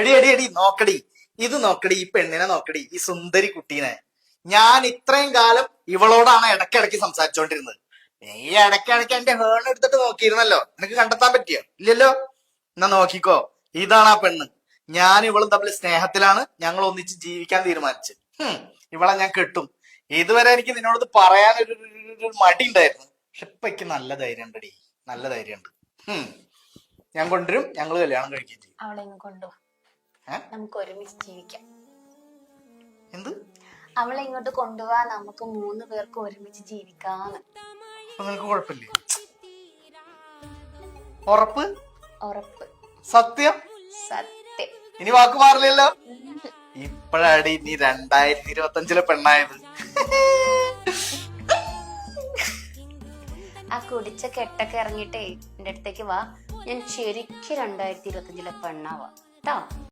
എടി എടി എടി നോക്കടി, ഇത് നോക്കടി, ഈ പെണ്ണിനെ നോക്കടി, ഈ സുന്ദരി കുട്ടീനെ. ഞാൻ ഇത്രയും കാലം ഇവളോടാണ് ഇടയ്ക്കിടയ്ക്ക് സംസാരിച്ചോണ്ടിരുന്നത്. നീ ഇടയ്ക്കിടയ്ക്ക് എന്റെ ഹേൺ എടുത്തിട്ട് നോക്കിയിരുന്നല്ലോ, നിനക്ക് കണ്ടെത്താൻ പറ്റിയോ? ഇല്ലല്ലോ. എന്നാ നോക്കിക്കോ, ഇതാണ് ആ പെണ്ണ്. ഞാൻ ഇവളും തമ്മിൽ സ്നേഹത്തിലാണ്, ഞങ്ങൾ ഒന്നിച്ച് ജീവിക്കാൻ തീരുമാനിച്ചു. ഇവളെ ഞാൻ കെട്ടും. ഇതുവരെ എനിക്ക് നിന്നോട് പറയാനൊരു മടി ഉണ്ടായിരുന്നു, പക്ഷെ ഇപ്പൊ എനിക്ക് നല്ല ധൈര്യം ഉണ്ടടി, നല്ല ധൈര്യമുണ്ട്. ഞാൻ കൊണ്ടുവരും, ഞങ്ങൾ കല്യാണം കഴിക്കുകയും ചെയ്യും. അവളെ കൊണ്ടു നമുക്ക് ഒരുമിച്ച് ജീവിക്കാം. എന്ത്? അവളെ ഇങ്ങോട്ട് കൊണ്ടുപോവാ, നമുക്ക് 3 പേർക്ക് ഒരുമിച്ച് ജീവിക്കാന്ന്. നിനക്ക് കുഴപ്പമില്ലേ? ഉറപ്പ്? ഉറപ്പ്. സത്യം? സത്യം. ഇനി വാക്ക് മാറില്ലല്ലോ. ഇപ്പഴാടി നീ 2025 പെണ്ണായത്. ആ കുടിച്ച കെട്ടൊക്കെ ഇറങ്ങിട്ടേ എന്റെ അടുത്തേക്ക് വാ, ഞാൻ ശരിക്കും 2025 പെണ്ണാവാ ട്ടോ.